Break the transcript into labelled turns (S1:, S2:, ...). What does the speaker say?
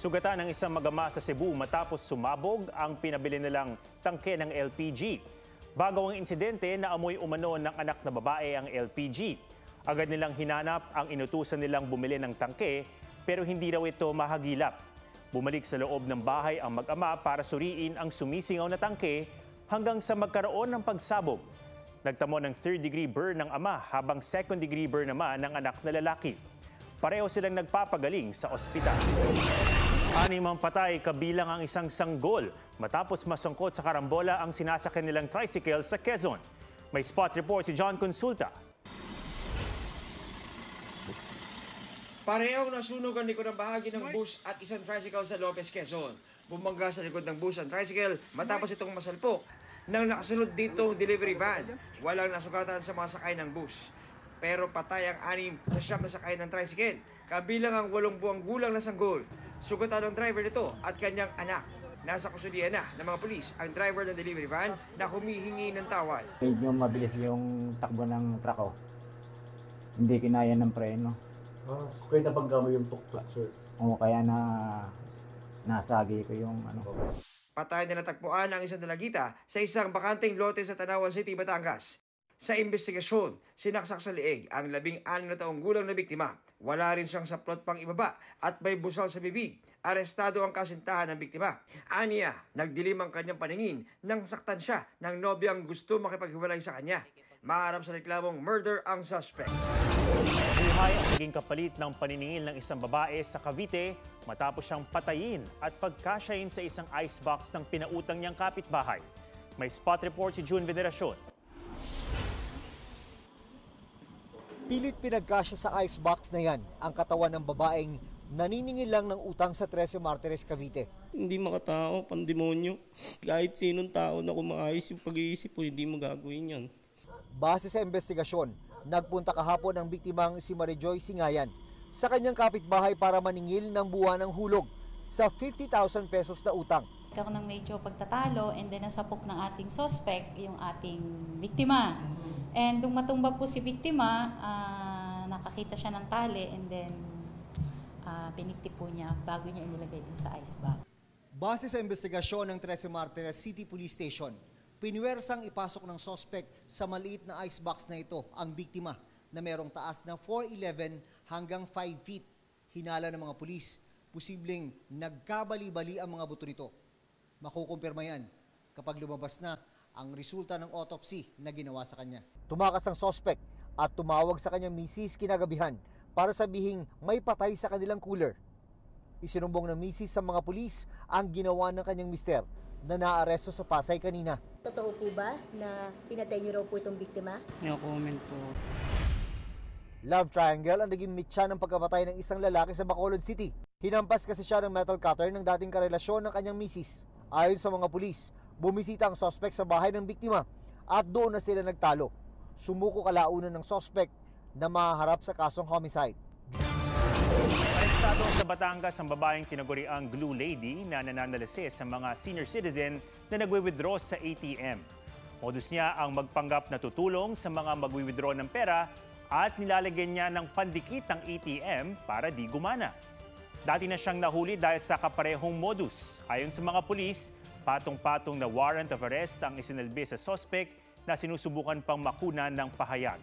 S1: Sugatan ng isang mag-ama sa Cebu matapos sumabog ang pinabili nilang tangke ng LPG. Bago ang insidente, naamoy umano ng anak na babae ang LPG. Agad nilang hinanap ang inutusan nilang bumili ng tangke pero hindi raw ito mahagilap. Bumalik sa loob ng bahay ang mag-ama para suriin ang sumisingaw na tangke hanggang sa magkaroon ng pagsabog. Nagtamo ng 3rd-degree burn ng ama habang 2nd-degree burn naman ng anak na lalaki. Pareho silang nagpapagaling sa ospital. 6 ang patay kabilang ang isang sanggol matapos masangkot sa karambola ang sinasakyan nilang tricycle sa Quezon. May spot report si John Consulta.
S2: Parehong nasunog ang likod ng bahagi ng bus at isang tricycle sa Lopez, Quezon. Bumangga sa likod ng bus ang tricycle matapos itong masalpok nang nakasunod dito delivery van. Walang nasugatan sa mga sakay ng bus. Pero patay ang 6 sa 9 na sakay ng tricycle, kabilang ang 8 buwang gulang na sanggol. Sugatan ng driver nito at kanyang anak. Nasa kustudiya na ng mga pulis ang driver ng delivery van na humihingi ng tawad.
S3: Medyo mabilis yung takbo ng truck ko. Hindi kinaya ng preno.
S4: So kaya nabangga mo yung tuktok, sir?
S3: O kaya nasagi ko yung ano.
S2: Patay na natagpuan ang isang dalagita sa isang bakanteng lote sa Tanawan City, Batangas. Sa investigasyon, sinaksak sa leeg ang 16 na taong gulang na biktima. Wala rin siyang saplot pang ibaba at may busal sa bibig. Arestado ang kasintahan ng biktima. Aniya, nagdilim ang kanyang paningin nang saktan siya ng nobyang gusto makipaghiwalay sa kanya. Maharap sa reklamong murder ang suspect.
S1: Buhay ang naging kapalit ng paniningil ng isang babae sa Cavite matapos siyang patayin at pagkasyahin sa isang icebox ng pinautang niyang kapitbahay. May spot report si June Veneracion.
S5: Pilit pinagkasya sa icebox na yan ang katawan ng babaeng naniningil lang ng utang sa 13 Martires, Cavite.
S6: Hindi makatao, pandemonyo. Kahit sinong tao na kumaayos yung pag-iisip po, hindi mo gagawin yan.
S5: Base sa investigasyon, nagpunta kahapon ang biktimang si Marijoy Singayan sa kanyang kapitbahay para maningil ng buwan ng hulog sa 50,000 pesos na utang.
S7: Nagkaroon ng medyo pagtatalo and then nasapok ng ating suspect, yung ating biktima. And nung matumba po si biktima, nakakita siya ng tali and then pinikti po niya bago niya inilagay din sa icebox.
S5: Base sa investigasyon ng 13 Martires City Police Station, piniwersang ipasok ng suspect sa maliit na icebox na ito ang biktima na merong taas na 4'11" hanggang 5 feet. Hinala ng mga pulis, posibleng nagkabali-bali ang mga buto nito. Makukumpirma yan kapag lumabas na ang resulta ng autopsy na ginawa sa kanya. Tumakas ang suspect at tumawag sa kanyang misis kinagabihan para sabihing may patay sa kanilang cooler. Isinumbong ng misis sa mga pulis ang ginawa ng kanyang mister na naaresto sa Pasay kanina.
S8: Totoo po ba na pinatay niyo raw po itong biktima?
S6: No comment po.
S5: Love triangle ang naging mitya ng pagkamatay ng isang lalaki sa Bacolod City. Hinampas kasi siya ng metal cutter ng dating karelasyon ng kanyang misis. Ayon sa mga pulis, bumisita ang suspect sa bahay ng biktima at doon na sila nagtalo. Sumuko kalaunan ng suspect na maharap sa kasong homicide.
S1: Arestado sa Batangas ang babaeng tinaguriang Glue Lady na nananalisis sa mga senior citizen na nagwi-withdraw sa ATM. Modus niya ang magpanggap na tutulong sa mga magwi-withdraw ng pera at nilalagyan niya ng pandikit ang ATM para di gumana. Dati na siyang nahuli dahil sa kaparehong modus. Ayon sa mga pulis, patong-patong na warrant of arrest ang isinalbi sa suspect na sinusubukan pang makunan ng pahayag.